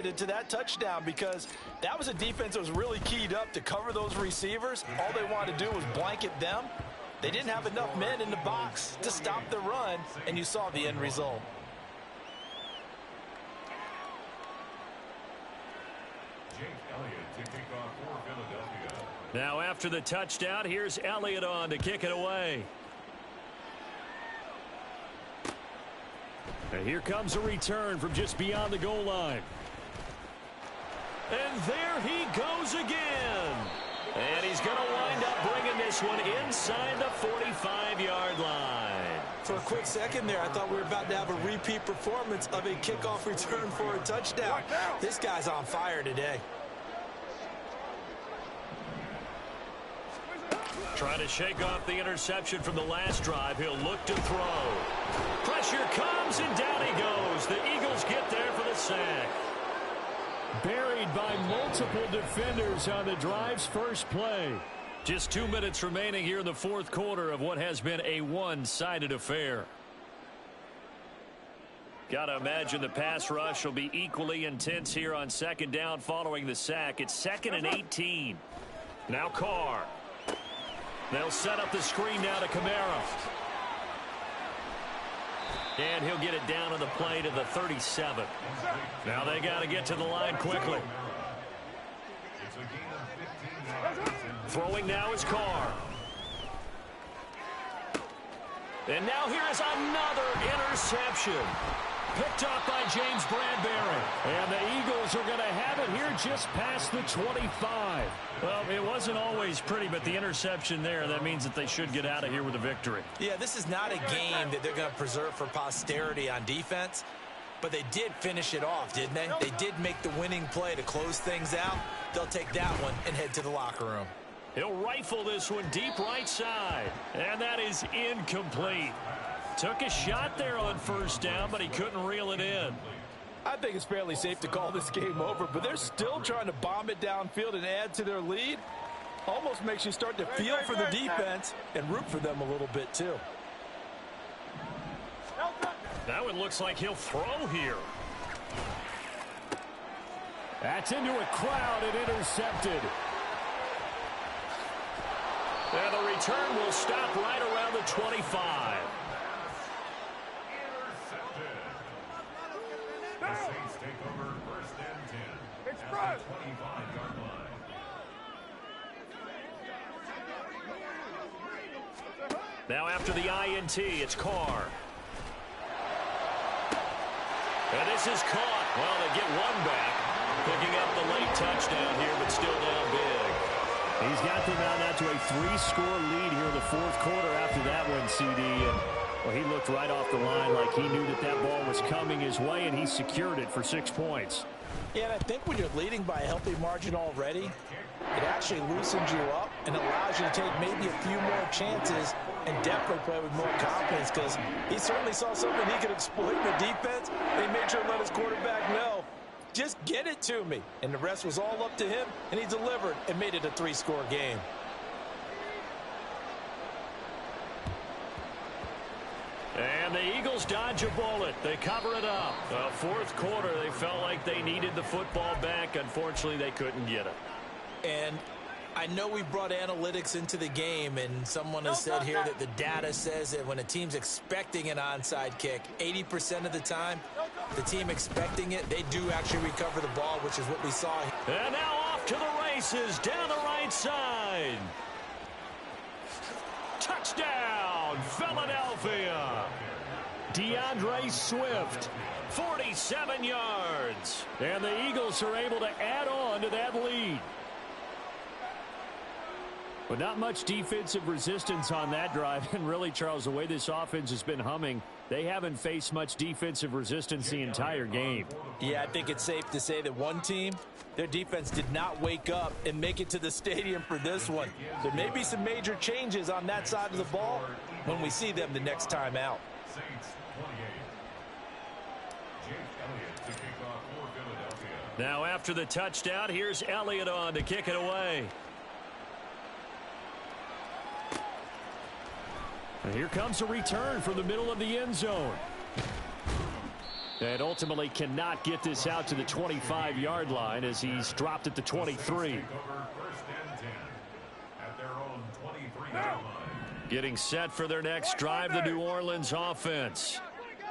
to that touchdown because that was a defense that was really keyed up to cover those receivers. All they wanted to do was blanket them. They didn't have enough men in the box to stop the run, and you saw the end result. Now after the touchdown, here's Elliott on to kick it away. And here comes a return from just beyond the goal line. And there he goes again. And he's going to wind up bringing this one inside the 45-yard line. For a quick second there, I thought we were about to have a repeat performance of a kickoff return for a touchdown. This guy's on fire today. Trying to shake off the interception from the last drive. He'll look to throw. Pressure comes, and down he goes. The Eagles get there for the sack. Buried by multiple defenders on the drive's first play. Just 2 minutes remaining here in the fourth quarter of what has been a one-sided affair. Got to imagine the pass rush will be equally intense here on second down following the sack. It's 2nd and 18. Now Carr. They'll set up the screen now to Kamara. And he'll get it down on the play to the 37. Now they got to get to the line quickly. Throwing now is Carr. And now here is another interception. Picked up by James Bradbury. And the Eagles are going to have it here just past the 25. Well, it wasn't always pretty, but the interception there, that means that they should get out of here with a victory. Yeah, this is not a game that they're going to preserve for posterity on defense, but they did finish it off, didn't they? They did make the winning play to close things out. They'll take that one and head to the locker room. He'll rifle this one deep right side, and that is incomplete. Took a shot there on first down, but he couldn't reel it in. I think it's fairly safe to call this game over, but they're still trying to bomb it downfield and add to their lead. Almost makes you start to feel for the defense and root for them a little bit too. That one looks like he'll throw here. That's into a crowd and intercepted. And the return will stop right around the 25. The Saints take over 1st and 10 at the 25-yard line. Now after the INT, it's Carr. And this is caught. Well, they get one back. Picking up the late touchdown here, but still down big. He's got them out to a 3-score lead here in the fourth quarter after that one, CD. Well, he looked right off the line like he knew that that ball was coming his way, and he secured it for 6 points. Yeah, and I think when you're leading by a healthy margin already, it actually loosens you up and allows you to take maybe a few more chances and definitely play with more confidence because he certainly saw something he could exploit in the defense. They made sure to let his quarterback know, just get it to me. And the rest was all up to him, and he delivered and made it a 3-score game. And the Eagles dodge a bullet. They cover it up. Fourth quarter, they felt like they needed the football back. Unfortunately, they couldn't get it. And I know we brought analytics into the game, and someone has said here that the data says that when a team's expecting an onside kick, 80% of the time, the team expecting it, they do actually recover the ball, which is what we saw. And now off to the races down the right side. Touchdown, Philadelphia. DeAndre Swift. 47 yards. And the Eagles are able to add on to that lead. But not much defensive resistance on that drive. And really, Charles, the way this offense has been humming, they haven't faced much defensive resistance the entire game. Yeah, I think it's safe to say that one team, their defense did not wake up and make it to the stadium for this one. There may be some major changes on that side of the ball when we see them the next time out. Now after the touchdown, here's Elliott on to kick it away. And here comes a return from the middle of the end zone. And ultimately cannot get this out to the 25-yard line as he's dropped at the 23. Getting set for their next drive, the New Orleans offense.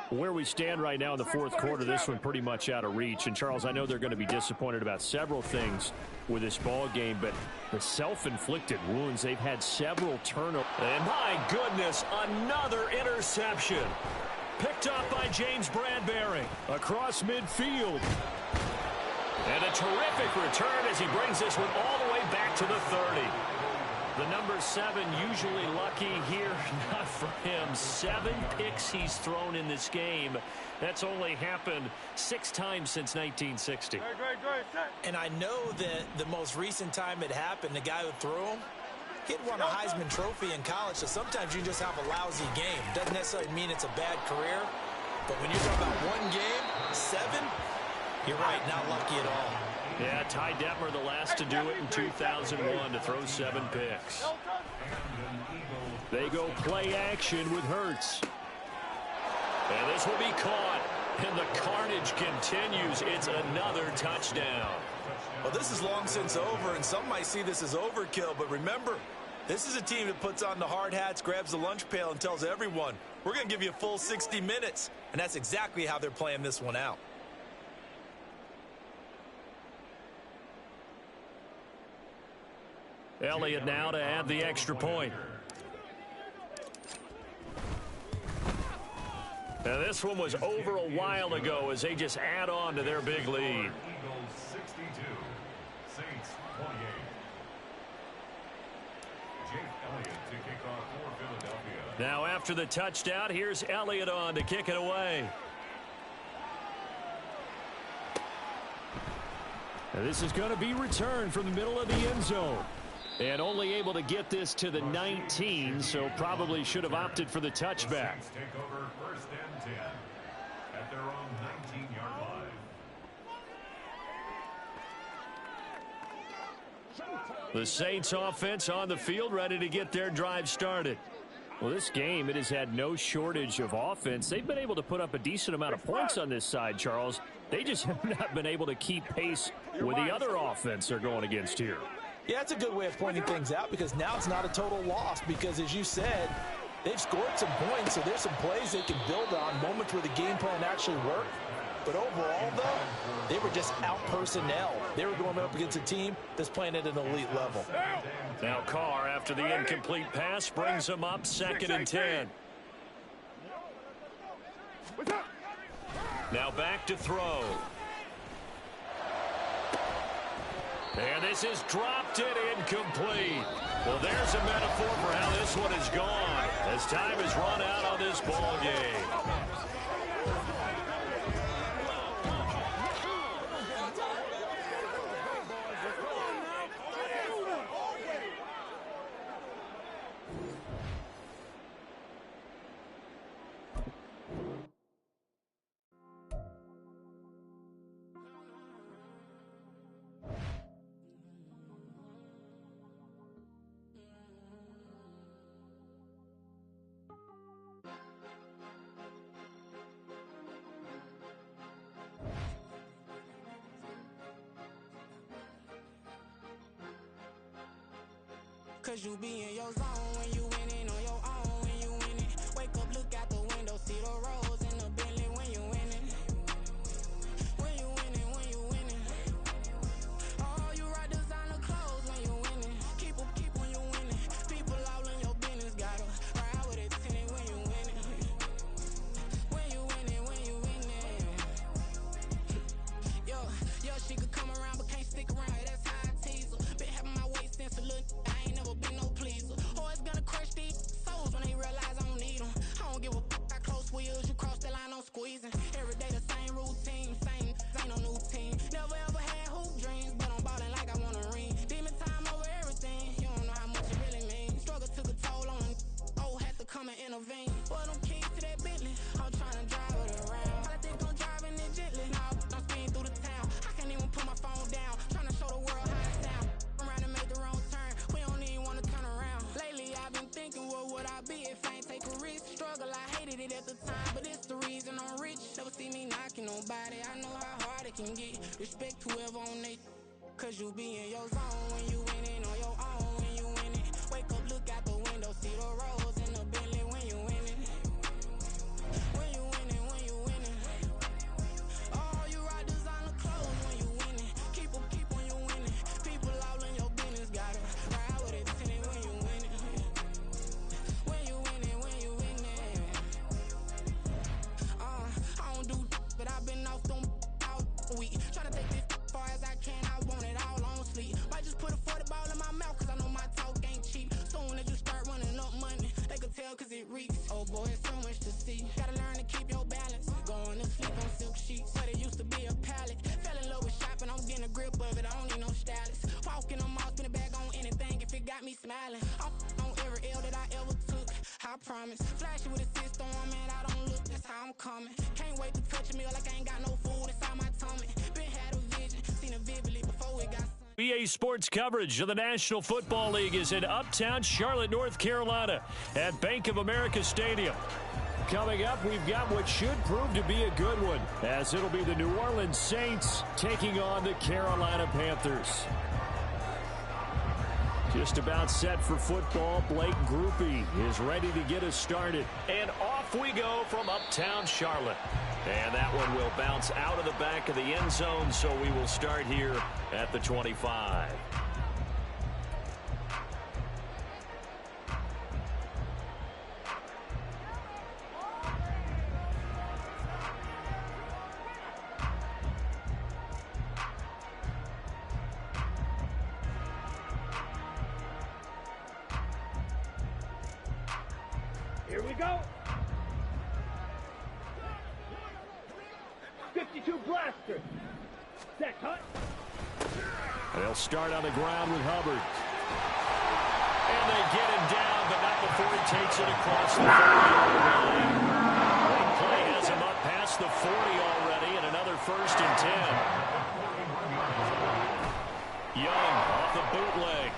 Where we stand right now in the fourth quarter, this one pretty much out of reach. And, Charles, I know they're going to be disappointed about several things with this ball game, but the self-inflicted wounds, they've had several turnovers. And, my goodness, another interception. Picked up by James Bradbury. Across midfield. And a terrific return as he brings this one all the way back to the 30. The number 7 usually lucky here. Not for him. 7 picks he's thrown in this game. That's only happened 6 times since 1960. And I know that the most recent time it happened, the guy who threw him, he'd won a Heisman Trophy in college, so sometimes you just have a lousy game. Doesn't necessarily mean it's a bad career, but when you're talking about one game, 7, you're right, not lucky at all. Yeah, Ty Detmer, the last to do it in 2001 to throw 7 picks. They go play action with Hurts. And this will be caught, and the carnage continues. It's another touchdown. Well, this is long since over, and some might see this as overkill, but remember, this is a team that puts on the hard hats, grabs the lunch pail, and tells everyone, we're going to give you a full 60 minutes, and that's exactly how they're playing this one out. Elliott now to add the extra point. Now this one was over a while ago as they just add on to their big lead. Now after the touchdown, here's Elliott on to kick it away. Now this is going to be returned from the middle of the end zone. And only able to get this to the 19, so probably should have opted for the touchback. Take over first and 10 at their own 19-yard line. The Saints offense on the field, ready to get their drive started. Well, this game, it has had no shortage of offense. They've been able to put up a decent amount of points on this side, Charles. They just have not been able to keep pace with the other offense they're going against here. Yeah, that's a good way of pointing things out because now it's not a total loss because, as you said, they've scored some points, so there's some plays they can build on, moments where the game plan actually worked. But overall, though, they were just out-personnel. They were going up against a team that's playing at an elite level. Now Carr, after the incomplete pass, brings them up 2nd and 10. Now back to throw. And this is dropped it incomplete. Well, there's a metaphor for how this one is gone as time has run out on this ball game. Cause you be in your zone when you winning on your own when you winning. Wake up, look out the window, see the rose in the Bentley when you winning. When you winning, when you winning. Oh, you right designer clothes when you winning. Keep when you winning. People all in your business, gotta ride with it tinted when you winning. When you winning, when you winning. Yo, she could come around but can't stick around. That's how I tease her. Been having my waist since a little. Been no pleaser. Always gonna crush these souls when they realize I don't need them. I don't give a f***. I close wheels, you cross the line, I'm squeezing. Every day the same routine, same, ain't no new team. Never ever had hoop dreams, but I'm ballin' like I want a ring. Demon time over everything, you don't know how much it really means. Struggle took a toll on them, oh, had to come and intervene. Boy, them keys to that Bentley, I'm tryna drive it around. I think I'm driving it gently, now I'm speeding through the town. I can't even put my can get. Respect whoever on they, cause you be in your zone when you winning on your own. When you winning, wake up, look out the window, see the rose in the Bentley when you winning. When you winning, when you winning. Oh, you rock designer clothes when you winning. Keep when you winning. People all in your business, gotta ride with it, tenant when you winning. When you winning, when you winning. I don't do, but I've been off them all week. Tryna take this far as I can, I want it all on sleep. Might just put a 40 ball in my mouth, cause I know my talk ain't cheap. Soon as you start running up money, they could tell cause it reeks. Oh boy, it's so much to see. Gotta learn to keep your balance. Going to sleep on silk sheets, but it used to be a pallet. Fell in love with shopping, I'm getting a grip of it, I don't need no stylist. Walking on mouth, spin a bag on anything if it got me smiling. I'm on every L that I ever took, I promise. Flashy with a system, man, I don't look, that's how I'm coming. Can't wait to touch a meal like I ain't got no food inside my tummy. Been had a vision, seen it vividly before it got sun. EA Sports coverage of the National Football League is in Uptown Charlotte, North Carolina at Bank of America Stadium. Coming up, we've got what should prove to be a good one, as it'll be the New Orleans Saints taking on the Carolina Panthers. Just about set for football. Blake Groupie is ready to get us started. And off we go from Uptown Charlotte. And that one will bounce out of the back of the end zone, so we will start here at the 25. Here we go. 52 blaster. Set, cut. They'll start on the ground with Hubbard. And they get him down, but not before he takes it across the 40-yard line. Big play has him up past the 40 already, and another 1st and 10. Young off the bootleg.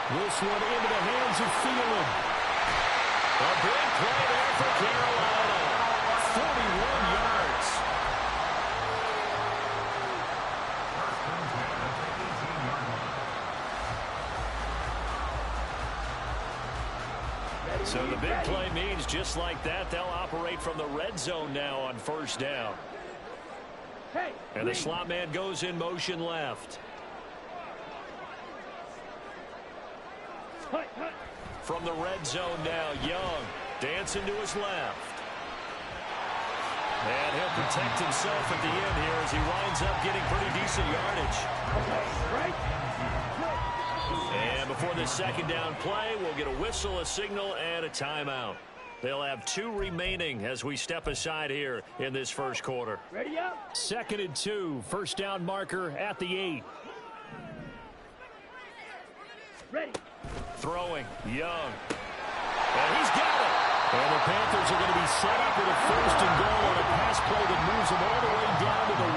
This one into the hands of Thielen. A big play there for Carolina. 41 yards. So the big play means just like that, they'll operate from the red zone now on 1st down. And the slot man goes in motion left. From the red zone now, Young dancing to his left. And he'll protect himself at the end here as he winds up getting pretty decent yardage. And before this 2nd down play, we'll get a whistle, a signal, and a timeout. They'll have 2 remaining as we step aside here in this 1st quarter. Ready up. 2nd and 2, 1st down marker at the 8. Ready. Throwing, Young. And he's got it. And the Panthers are going to be set up with a 1st and goal on a pass play that moves them all the way down to the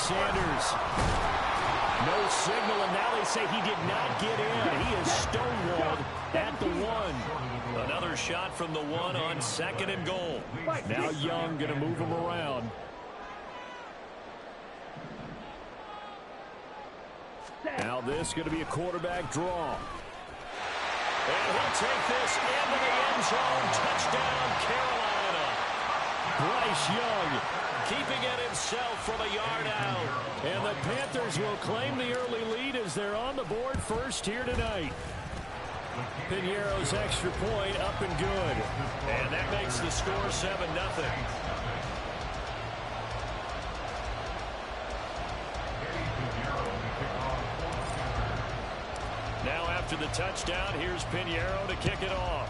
1. Sanders. No signal, and now they say he did not get in. He is stonewalled at the 1. Another shot from the 1 on 2nd and goal. Now Young going to move him around. Now this is going to be a quarterback draw. And he'll take this into the end zone. Touchdown, Carolina. Bryce Young keeping it himself from a yard out. And the Panthers will claim the early lead as they're on the board 1st here tonight. Piñeiro's extra point up and good. And that makes the score 7-0. Now after the touchdown, here's Piñeiro to kick it off.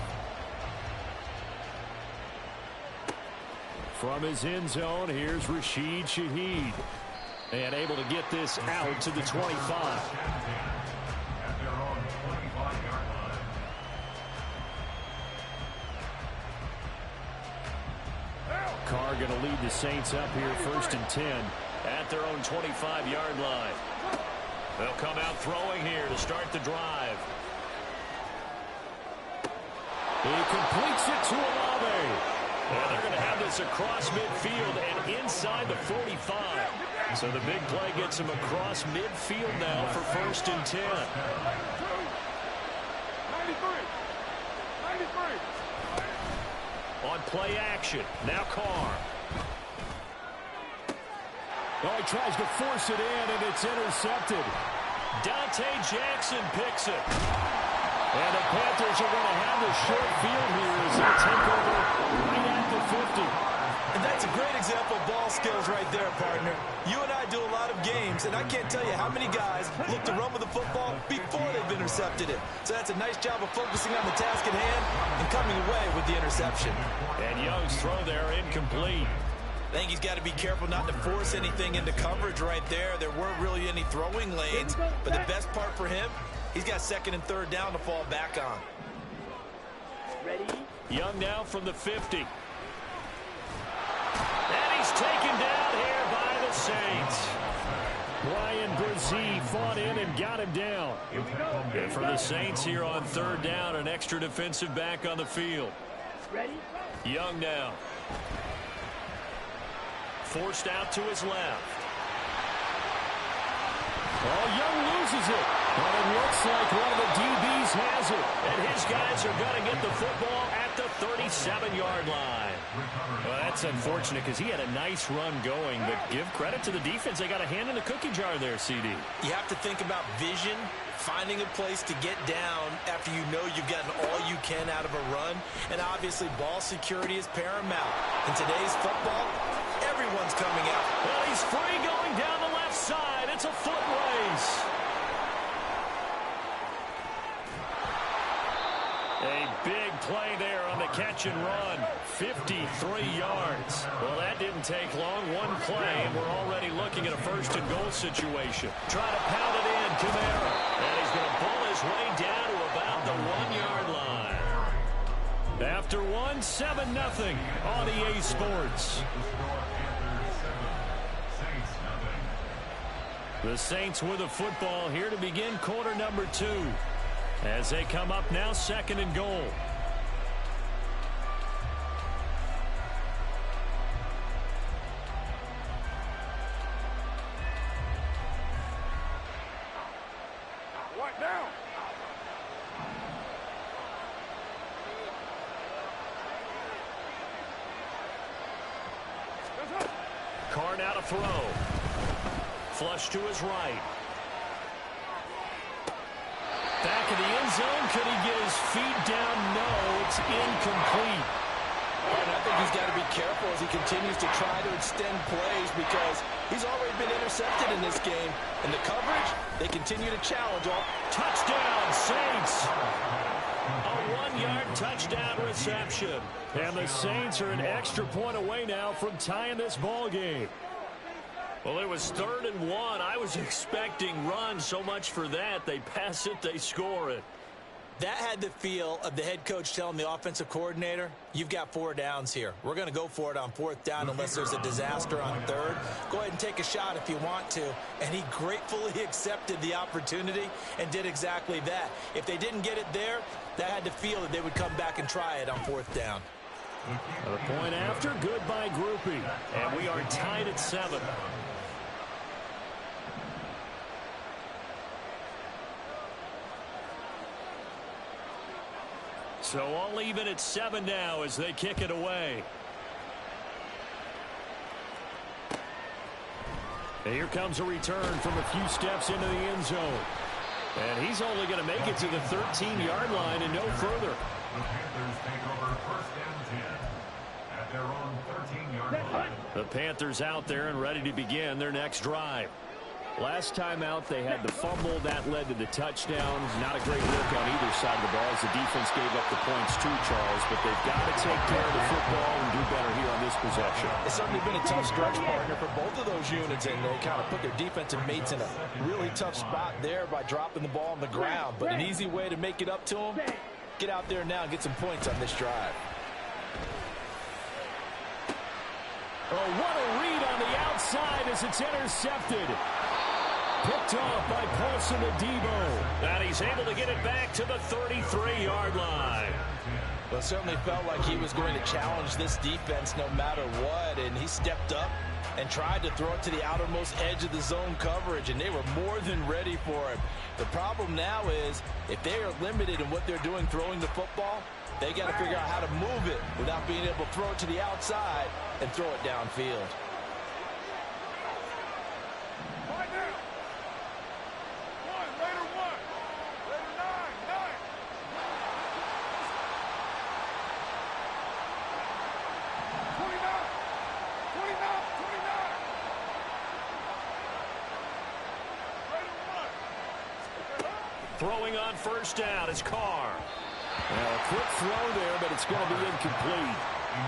From his end zone, here's Rashid Shaheed. And able to get this out to the 25. Carr going to lead the Saints up here 1st and 10 at their own 25-yard line. They'll come out throwing here to start the drive. He completes it to Olave. And they're going to have this across midfield and inside the 45. So the big play gets him across midfield now for 1st and 10. 93. On play action, now Carr. Oh, he tries to force it in, and it's intercepted. Dante Jackson picks it. And the Panthers are going to have the short field here as they take over right at the 50. And that's a great example of ball skills right there, partner. You and I do a lot of games, and I can't tell you how many guys look to run with the football before they've intercepted it. So that's a nice job of focusing on the task at hand and coming away with the interception. And Young's throw there incomplete. I think he's got to be careful not to force anything into coverage right there. There weren't really any throwing lanes, but the best part for him, he's got 2nd and 3rd down to fall back on. Ready? Young now from the 50. And he's taken down here by the Saints. Brian Brzee fought in and got him down. And for the Saints here on 3rd down, an extra defensive back on the field. Ready? Young now. Forced out to his left. Oh, Young loses it. But it looks like one of the DBs has it. And his guys are going to get the football at the 37-yard line. Well, that's unfortunate because he had a nice run going, but give credit to the defense. They got a hand in the cookie jar there, CD. You have to think about vision, finding a place to get down after you know you've gotten all you can out of a run. And obviously ball security is paramount. In today's football, everyone's coming out. Well, he's free going down the left side. It's a foot race. A big play there on the catch and run. 53 yards. Well, that didn't take long. One play, and we're already looking at a 1st and goal situation. Try to pound it in, Kamara. And he's going to pull his way down to about the 1-yard line. After 1, 7-0 on EA Sports. The Saints with a football here to begin quarter number 2. As they come up now, 2nd and goal. What down? Carr now to throw. Flush to his right. Back in the end zone. Could he get his feet down? No, it's incomplete. And I think he's got to be careful as he continues to try to extend plays because he's already been intercepted in this game. And the coverage, they continue to challenge all. Touchdown, Saints. A 1-yard touchdown reception. And the Saints are an extra point away now from tying this ball game. Well, it was 3rd and 1. I was expecting run. So much for that. They pass it, they score it. That had the feel of the head coach telling the offensive coordinator, you've got 4 downs here. We're going to go for it on 4th down unless there's a disaster on 3rd. Go ahead and take a shot if you want to. And he gratefully accepted the opportunity and did exactly that. If they didn't get it there, that had the feel that they would come back and try it on 4th down. A point after, goodbye groupie. And we are tied at 7. So all even at 7 now as they kick it away. And here comes a return from a few steps into the end zone. And he's only going to make it to the 13-yard line and no further. The Panthers take over 1st and 10 at their own 13-yard line. The Panthers out there and ready to begin their next drive. Last time out, they had the fumble. That led to the touchdown. Not a great look on either side of the ball as the defense gave up the points too, Charles. But they've got to take care of the football and do better here on this possession. It's certainly been a tough stretch, partner, for both of those units, and they kind of put their defensive mates in a really tough spot there by dropping the ball on the ground. But an easy way to make it up to them, get out there now and get some points on this drive. Oh, what a read on the outside as it's intercepted. Picked off by Paulson Adebo. And he's able to get it back to the 33-yard line. Well, it certainly felt like he was going to challenge this defense no matter what, and he stepped up and tried to throw it to the outermost edge of the zone coverage, and they were more than ready for him. The problem now is if they are limited in what they're doing throwing the football, they got to figure out how to move it without being able to throw it to the outside and throw it downfield. Throwing on first down is Carr. Well, a quick throw there, but it's going to be incomplete.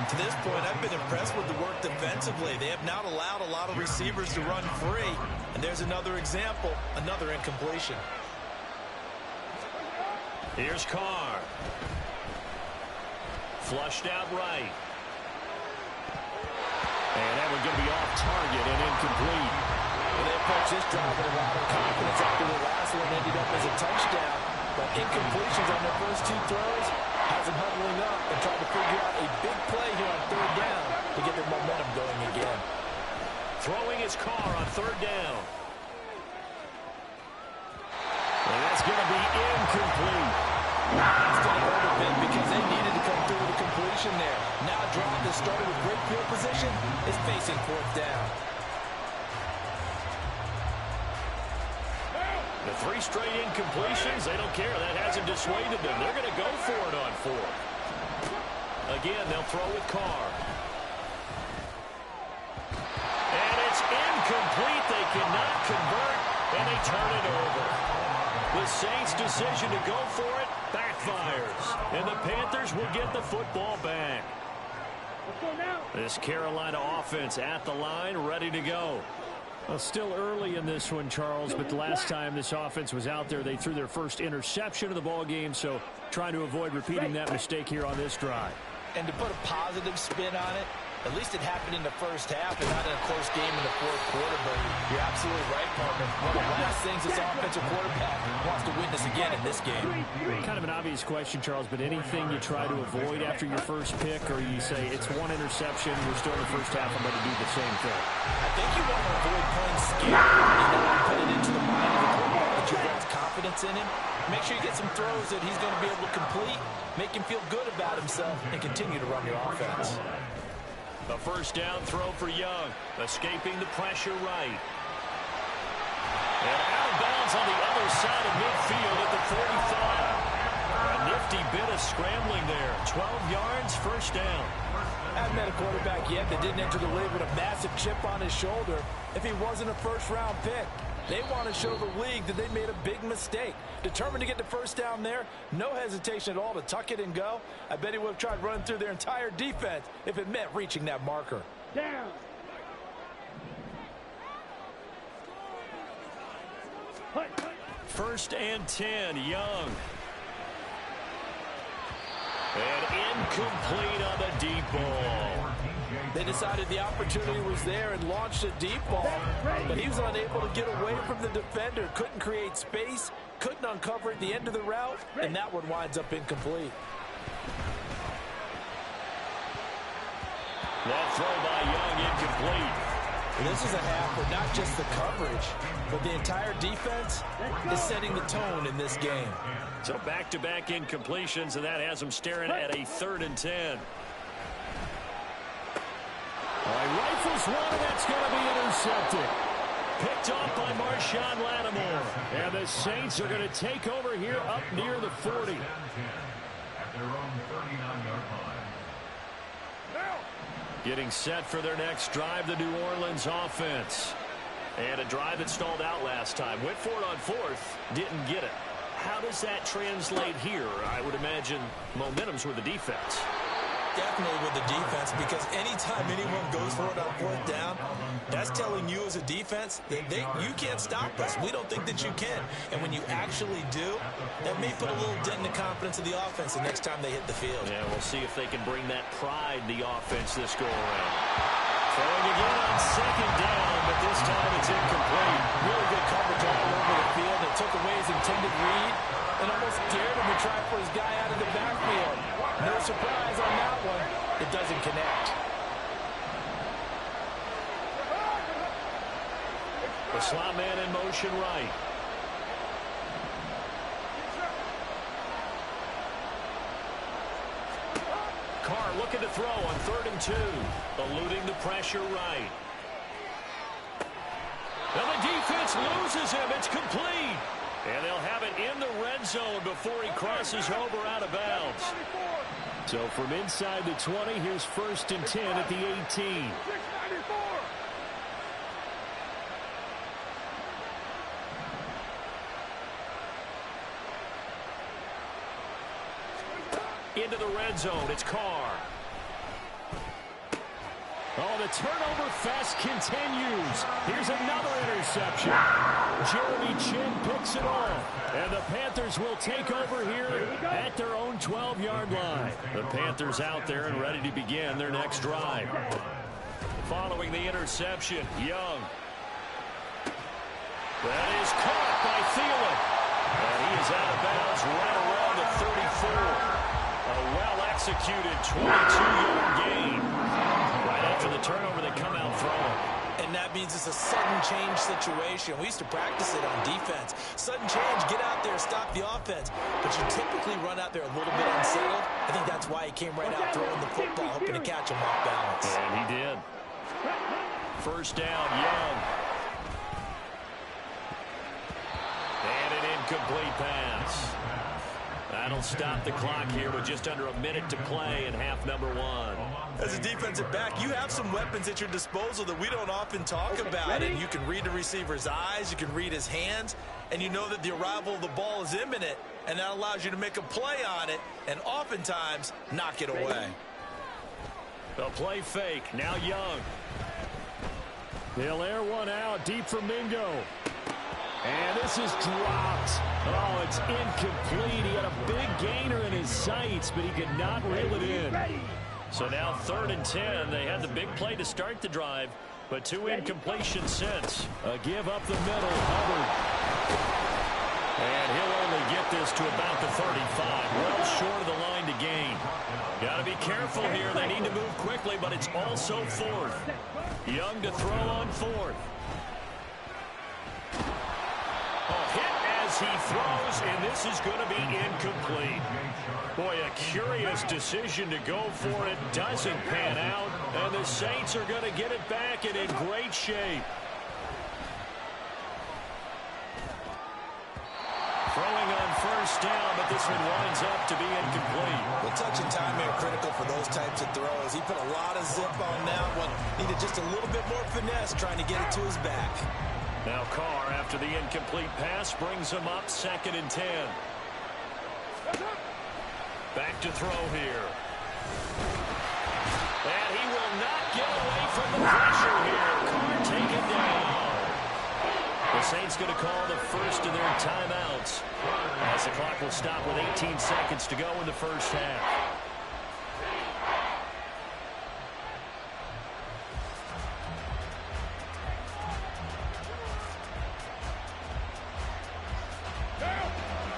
To this point, I've been impressed with the work defensively. They have not allowed a lot of receivers to run free. And there's another example, another incompletion. Here's Carr. Flushed out right. And that one's going to be off target and incomplete. Well, they approached this drive with a lot of confidence after the last one ended up as a touchdown. But incompletions on their first two throws has them huddling up and trying to figure out a big play here on third down to get their momentum going again. Throwing his Carr on third down. And that's going to be incomplete. It's going to hurt a bit because they needed to come through with a completion there. Now a drive that started with great field position is facing fourth down. The three straight incompletions, they don't care. That hasn't dissuaded them. They're going to go for it on fourth. Again, they'll throw with Carr. And it's incomplete. They cannot convert, and they turn it over. The Saints' decision to go for it backfires, and the Panthers will get the football back. This Carolina offense at the line, ready to go. Well, still early in this one, Charles, but the last time this offense was out there, they threw their first interception of the ball game, so trying to avoid repeating that mistake here on this drive. And to put a positive spin on it, at least it happened in the first half and not in a close game in the fourth quarter, but you're absolutely right, partner. One of the last things this offensive quarterback wants to witness again in this game. Kind of an obvious question, Charles, but anything you try to avoid after your first pick, or you say it's one interception, we're still in the first half, I'm going to do the same thing? I think you want to avoid playing scared and not put it into the mind of the quarterback that you have confidence in him. Make sure you get some throws that he's going to be able to complete, make him feel good about himself, and continue to run your offense. A first down throw for Young, escaping the pressure right. And out of bounds on the other side of midfield at the 45. A nifty bit of scrambling there. 12 yards, first down. I haven't met a quarterback yet that didn't enter the league with a massive chip on his shoulder if he wasn't a first-round pick. They want to show the league that they made a big mistake. Determined to get the first down there, no hesitation at all to tuck it and go. I bet he would have tried running through their entire defense if it meant reaching that marker. Down. First and 10, Young. And incomplete on the deep ball. They decided the opportunity was there and launched a deep ball, but he was unable to get away from the defender, couldn't create space, couldn't uncover at the end of the route, and that one winds up incomplete. That throw by Young incomplete. This is a half where not just the coverage, but the entire defense is setting the tone in this game. So back-to-back incompletions, and that has them staring at a 3rd and 10. All right, rifles one, and that's going to be intercepted. Picked off by Marshawn Lattimore. And the Saints are going to take over here up near the 40. At their own 39-yard line. Getting set for their next drive, the New Orleans offense. And a drive that stalled out last time. Went for it on 4th, didn't get it. How does that translate here? I would imagine momentum's with the defense. Definitely with the defense, because anytime anyone goes for it on 4th down, that's telling you as a defense that you can't stop us. We don't think that you can. And when you actually do, that may put a little dent in the confidence of the offense the next time they hit the field. Yeah, we'll see if they can bring that pride, the offense, this go around. Throwing again on 2nd down, but this this time it's incomplete. Really good coverage all over the field. It took away his intended read and almost dared him to try for his guy out of the backfield. No surprise on that one. It doesn't connect. The slot man in motion right. Carr looking to throw on 3rd and 2. Eluding the pressure right. And the defense loses him. It's complete. And they'll have it in the red zone before he crosses over out of bounds. So from inside the 20, here's 1st and 10 at the 18. Into the red zone, it's Carr. Oh, the turnover fest continues. Here's another interception. Jeremy Chin picks it off. And the Panthers will take over here at their own 12-yard line. The Panthers out there and ready to begin their next drive. Following the interception, Young. That is caught by Thielen. And he is out of bounds right around the 34. A well-executed 22-yard gain. Right after the turnover, they come out throwing. And that means it's a sudden change situation. We used to practice it on defense. Sudden change, get out there, stop the offense. But you typically run out there a little bit unsettled. I think that's why he came right out throwing the football, hoping to catch him off balance. And he did. 1st down, Young. And an incomplete pass. That'll stop the clock here with just under a minute to play in half number 1. As a defensive back, you have some weapons at your disposal that we don't often talk about. And you can read the receiver's eyes, you can read his hands, and you know that the arrival of the ball is imminent, and that allows you to make a play on it and oftentimes knock it away. The play fake, now Young. They'll air one out deep for Mingo. And this is dropped. Oh, it's incomplete. He had a big gainer in his sights, but he could not reel it in. So now 3rd and 10. They had the big play to start the drive, but 2 incompletions since. A give up the middle, Hubbard. And he'll only get this to about the 35. Well short of the line to gain. Got to be careful here. They need to move quickly, but it's also 4th. Young to throw on 4th. He throws, and this is going to be incomplete. Boy, a curious decision to go for it. Doesn't pan out, and the Saints are going to get it back and in great shape. Throwing on 1st down, but this one winds up to be incomplete. Well, touch and time are critical for those types of throws. He put a lot of zip on that one. Needed just a little bit more finesse trying to get it to his back. Now Carr, after the incomplete pass, brings him up 2nd and 10. Back to throw here. And he will not get away from the pressure here. Carr taken down. The Saints going to call the first of their timeouts, as the clock will stop with 18 seconds to go in the 1st half.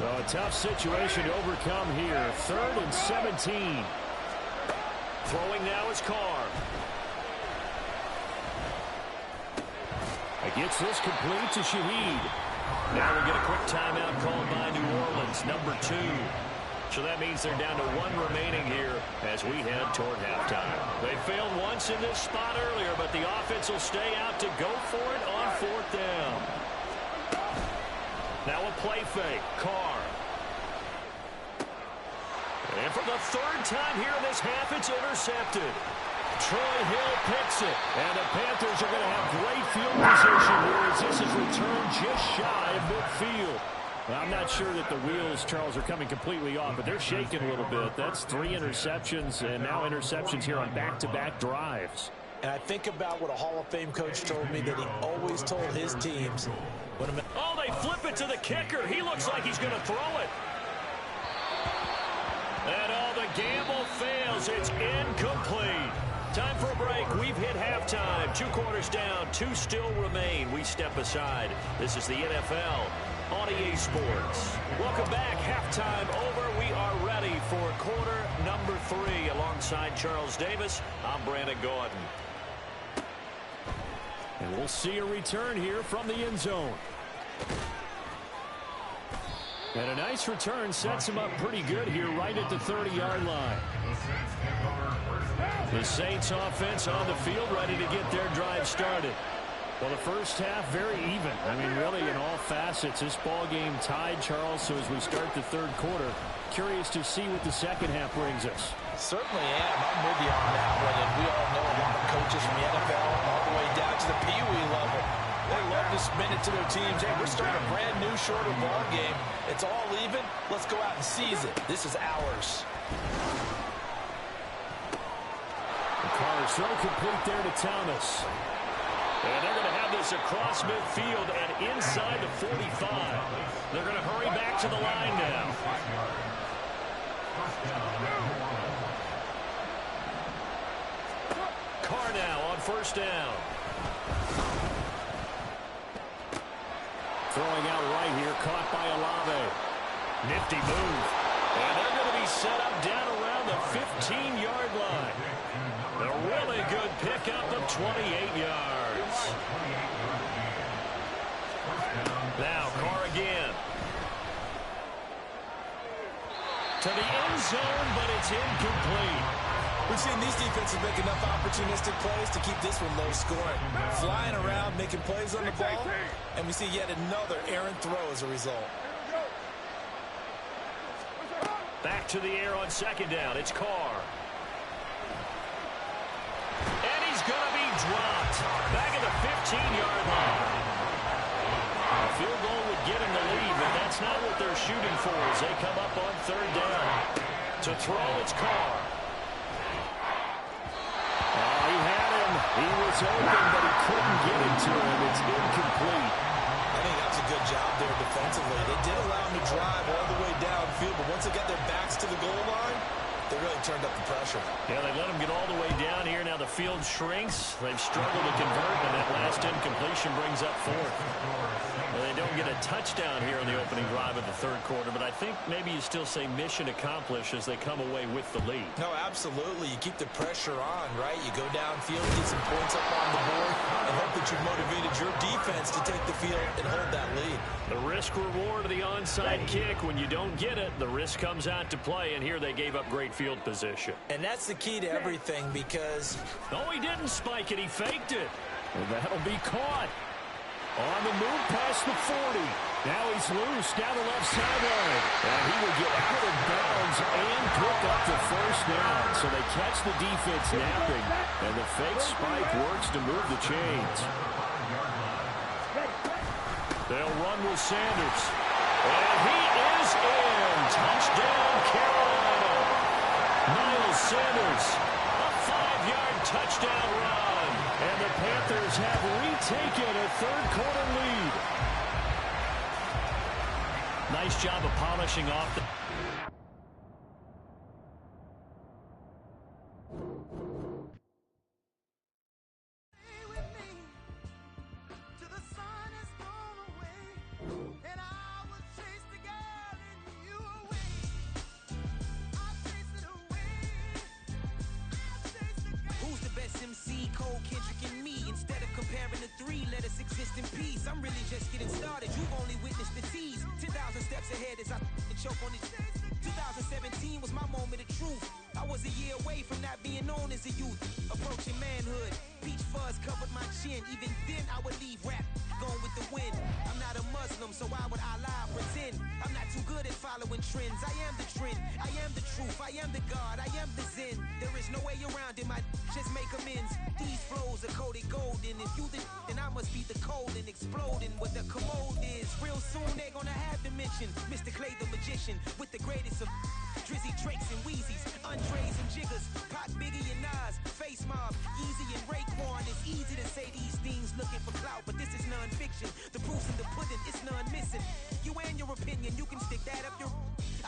Well, a tough situation to overcome here. 3rd and 17. Throwing now is Carr. He gets this complete to Shaheed. Now we'll get a quick timeout called by New Orleans, number 2. So that means they're down to 1 remaining here as we head toward halftime. They failed once in this spot earlier, but the offense will stay out to go for it on 4th down. Now a play fake. Carr. And for the 3rd time here in this half, it's intercepted. Troy Hill picks it. And the Panthers are going to have great field position here as this is returned just shy of midfield. Well, I'm not sure that the wheels, Charles, are coming completely off, but they're shaking a little bit. That's 3 interceptions, and now interceptions here on back-to-back drives. And I think about what a Hall of Fame coach told me that he always told his teams. Oh, they flip it to the kicker. He looks like he's going to throw it. And the gamble fails. It's incomplete. Time for a break. We've hit halftime. 2 quarters down. 2 still remain. We step aside. This is the NFL on EA Sports. Welcome back. Halftime over. We are ready for quarter number 3. Alongside Charles Davis, I'm Brandon Gordon. And we'll see a return here from the end zone. And a nice return sets him up pretty good here right at the 30-yard line. The Saints offense on the field ready to get their drive started. Well, the first half very even. I mean, really in all facets, this ball game tied, Charles. So as we start the third quarter, curious to see what the second half brings us. Certainly am. I'm with you on that one. And we all know a lot of coaches from the NFL all the way down to the Pee Wee level. They love to spin it to their teams. Hey, we're starting a brand new, shorter ball game. It's all even. Let's go out and seize it. This is ours. The Carr's throw complete there to Thomas. And they're going to have this across midfield and inside the 45. They're going to hurry back to the line now. Carr now on first down. Throwing out right here, caught by Olave. Nifty move. And they're going to be set up down around the 15-yard line. A really good pickup of 28 yards. Now Carr again. To the end zone, but it's incomplete. We've seen these defenses make enough opportunistic plays to keep this one low scoring. Flying around, making plays on the ball, and we see yet another errant throw as a result. Back to the air on second down. It's Carr. And he's going to be dropped. Back at the 15-yard line. A field goal would get him the lead, but that's not what they're shooting for as they come up on third down. To throw, it's Carr. Oh, he had him. He was open, but he couldn't get it to him. It's incomplete. I think that's a good job there defensively. They did allow him to drive all the way downfield, but once they got their backs to the goal line, they really turned up the pressure. Yeah, they let him get all the way down here. Now the field shrinks. They've struggled to convert, and that last incompletion brings up fourth. Well, they don't get a touchdown here in the opening drive of the third quarter, but I think maybe you still say mission accomplished as they come away with the lead. No, absolutely. You keep the pressure on, right? You go downfield, get some points up on the board, and hope that you've motivated your defense to take the field and hold that lead. The risk-reward of the onside kick. When you don't get it, the risk comes out to play, and here they gave up great field position. And that's the key to everything because... No, he didn't spike it. He faked it. And that'll be caught. On the move past the 40. Now he's loose down the left sideline. And he will get out of bounds and pick up the first down. So they catch the defense napping. And the fake spike works to move the chains. They'll run with Sanders. And he is in. Touchdown, Carolina. Miles Sanders, a 5-yard touchdown run. And the Panthers have retaken a third-quarter lead. Nice job of polishing off the... I'm really just getting started. You've only witnessed the tease. 10,000 steps ahead as I choke on it. 2017 was my moment of truth. I was a year away from not being known as a youth. Approaching manhood. Peach fuzz covered my chin. Even then I would leave rap going with the wind. I'm not a Muslim, so why would I lie or pretend? I'm not too good at following trends. I am the trend. I am the truth. I am the God. I am the Zen. There is no way around it. My just make amends. These flows are coated golden. If you the then I must be the cold and exploding what the commode is. Real soon they're gonna have to mention Mr. Clay the magician with the greatest of Drizzy, Drakes, and Wheezies, Andres and Jiggers, Pac, Biggie, and Nas, Face Mob, Easy and Raekwon. It's easy to say these things looking for clout, but this is non-fiction. The proof's in the pudding, it's none missing. You and your opinion, you can stick that up your...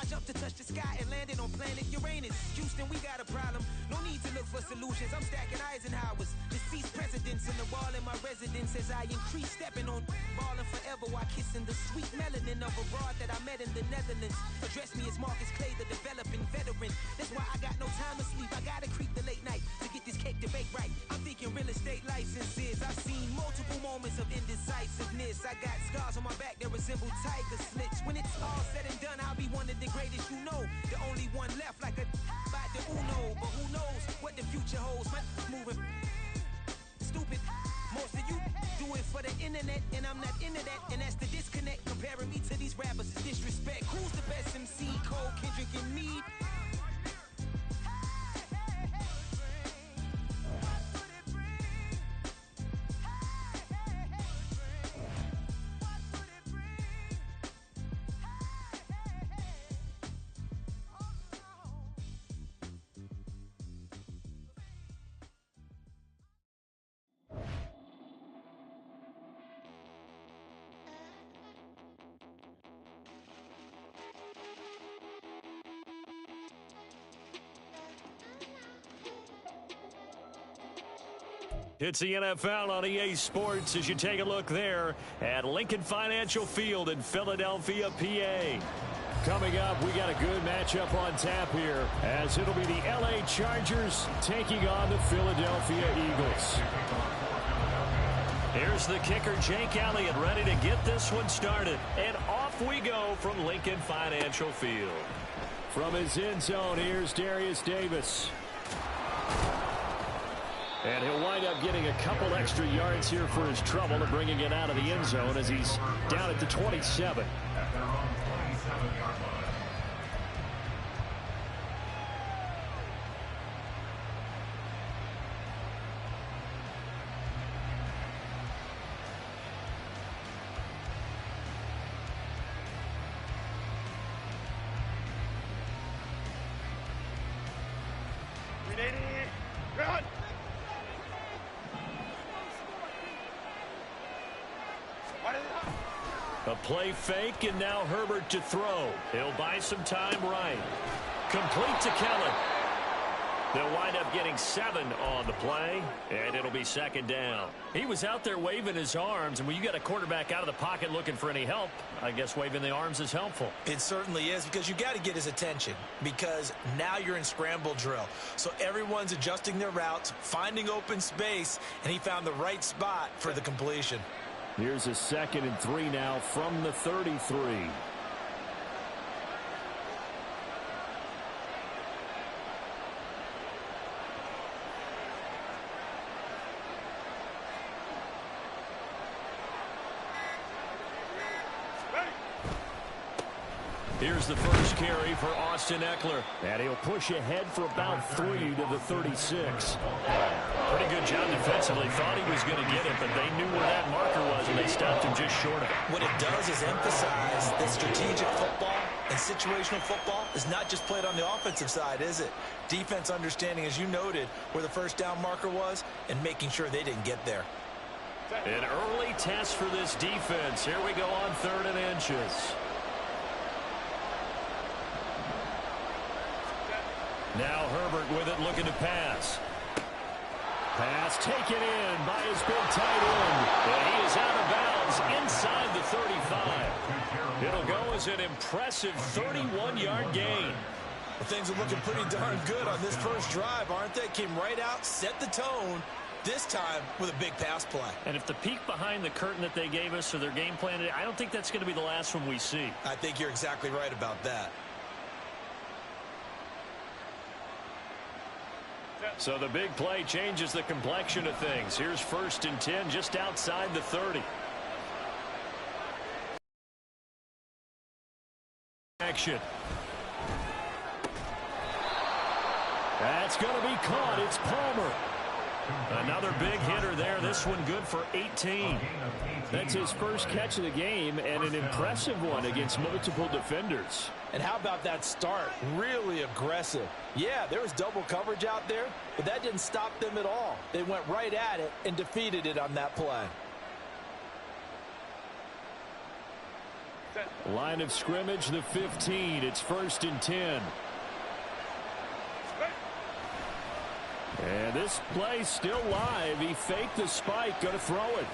I jumped to touch the sky and landed on planet Uranus. Houston, we got a problem. No need to look for solutions. I'm stacking Eisenhowers. Deceased presidents in the wall in my residence as I increase stepping on ballin' forever while kissing the sweet melanin of a broad that I met in the Netherlands. Address me as Marcus Clay, the developing veteran. That's why I got no time to sleep. I gotta creep the late night to get this cake to bake right. I'm thinking real estate licenses. I've seen multiple moments of indecisiveness. I got scars on my back that resemble tiger slits. When it's all said and done, I'll be one of the greatest you know. The only one left like a by the Uno. But who knows what the future holds? My moving stupid. Most of you do it for the internet, and I'm not into that. And that's the disconnect. Comparing me to these rappers is disrespect. Who's the best MC? Cole, Kendrick, and me? It's the NFL on EA Sports as you take a look there at Lincoln Financial Field in Philadelphia, PA. Coming up, we got a good matchup on tap here as it'll be the LA Chargers taking on the Philadelphia Eagles. Here's the kicker, Jake Elliott, ready to get this one started. And off we go from Lincoln Financial Field. From his end zone, here's Darius Davis. And he'll wind up getting a couple extra yards here for his trouble and bringing it out of the end zone as he's down at the 27. At their own 27-yard line. A play fake, and now Herbert to throw. He'll buy some time right. Complete to Kelly. They'll wind up getting 7 on the play, and it'll be second down. He was out there waving his arms, and when you got a quarterback out of the pocket looking for any help, I guess waving the arms is helpful. It certainly is, because you got to get his attention, because now you're in scramble drill. So everyone's adjusting their routes, finding open space, and he found the right spot for the completion. Here's a 2nd and 3 now from the 33. Here's the first carry for Austin Eckler. And he'll push ahead for about 3 to the 36. Pretty good job defensively. Thought he was going to get it, but they knew where that marker was, and they stopped him just short of it. What it does is emphasize that strategic football and situational football is not just played on the offensive side, is it? Defense understanding, as you noted, where the first down marker was and making sure they didn't get there. An early test for this defense. Here we go on 3rd and inches. Now Herbert with it, looking to pass. Pass taken in by his big tight end. And he is out of bounds inside the 35. It'll go as an impressive 31-yard gain. Well, things are looking pretty darn good on this first drive, aren't they? Came right out, set the tone, this time with a big pass play. And if the peek behind the curtain that they gave us or their game plan, I don't think that's going to be the last one we see. I think you're exactly right about that. So the big play changes the complexion of things. Here's 1st and 10 just outside the 30. Action. That's going to be caught. It's Palmer. Another big hitter there. This one good for 18. That's his first catch of the game, and an impressive one against multiple defenders. And how about that start? Really aggressive. Yeah, there was double coverage out there, but that didn't stop them at all. They went right at it and defeated it on that play. Line of scrimmage, the 15. It's 1st and 10. And this play still live. He faked the spike, going to throw it.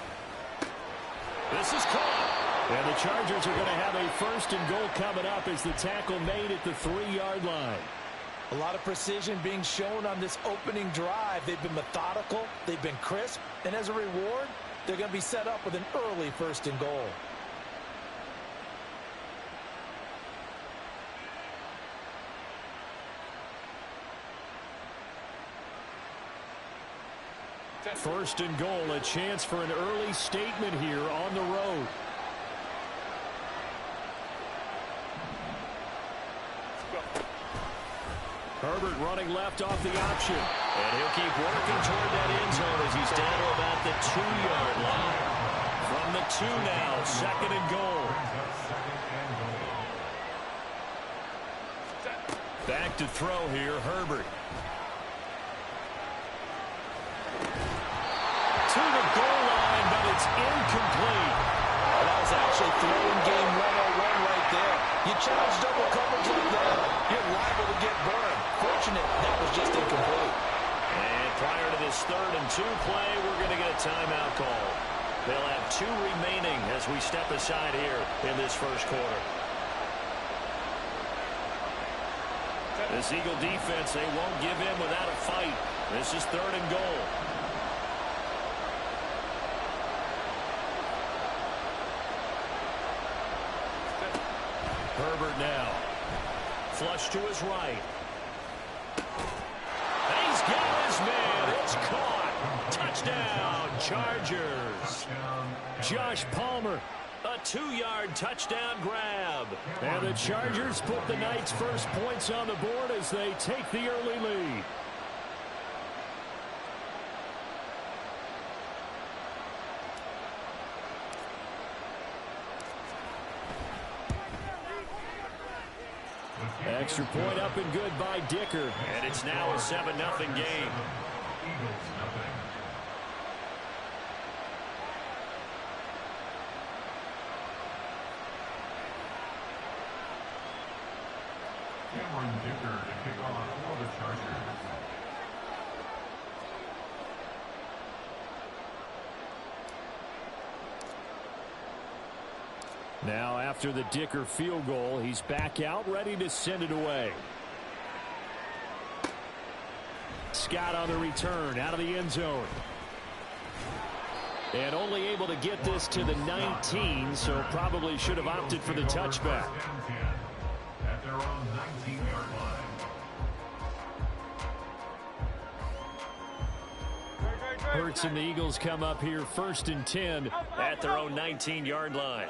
This is caught. And the Chargers are going to have a 1st and goal coming up as the tackle made at the 3-yard line. A lot of precision being shown on this opening drive. They've been methodical, they've been crisp, and as a reward, they're going to be set up with an early 1st and goal. First and goal, a chance for an early statement here on the road. Herbert running left off the option. And he'll keep working toward that end zone as he's down to about the 2-yard line. From the 2 now, 2nd and goal. Back to throw here, Herbert. To the goal line, but it's incomplete. Well, that was actually throwing game 101 right there. You challenge double coverage like that, you're liable to get burned. Fortunate that was just incomplete. And prior to this 3rd and 2 play, we're going to get a timeout call. They'll have 2 remaining as we step aside here in this 1st quarter. This Eagle defense, they won't give in without a fight. This is 3rd and goal. Herbert now. Flush to his right. And he's got his man. It's caught. Touchdown, Chargers. Josh Palmer. A 2-yard touchdown grab. And the Chargers put the Knights' first points on the board as they take the early lead. Extra point up and good by Dicker. And it's now a 7-0 game. Eagles nothing. Cameron Dicker to kick off for the Chargers. Now after the Dicker field goal, he's back out ready to send it away. Scott on the return out of the end zone. And only able to get this to the 19, so probably should have opted for the touchback. At their own 19-yard line. Hurts and the Eagles come up here 1st and 10 at their own 19-yard line.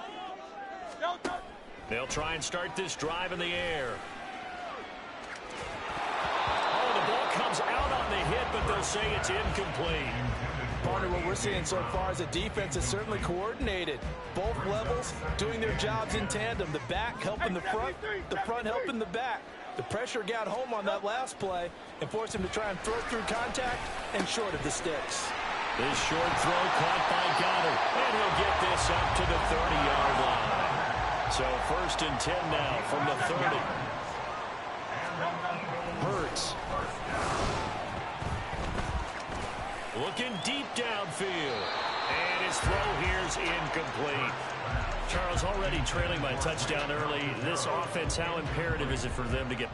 They'll try and start this drive in the air. Oh, the ball comes out on the hit, but they'll say it's incomplete. Partner, what we're seeing so far is a defense is certainly coordinated. Both levels doing their jobs in tandem. The back helping the front helping the back. The pressure got home on that last play and forced him to try and throw through contact and short of the sticks. This short throw caught by Goddard, and he'll get this up to the 30-yard line. So 1st and 10 now from the 30. Hurts. Looking deep downfield. And his throw here's incomplete. Charles, already trailing by touchdown early. This offense, how imperative is it for them to get...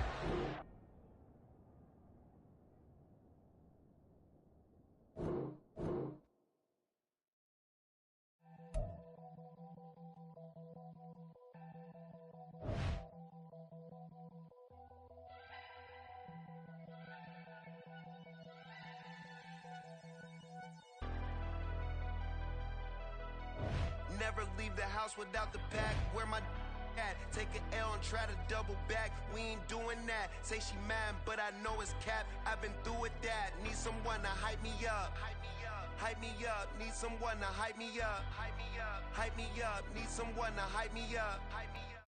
Never leave the house without the bag. Where my at? Take an L and try to double back. We ain't doing that. Say she mad, but I know it's cap. I've been through with that. Need someone to hype me up. Hype me up. Hype me up. Need someone to hype me up. Hype me up. Hype me up. Need someone to hype me up. Hype me up.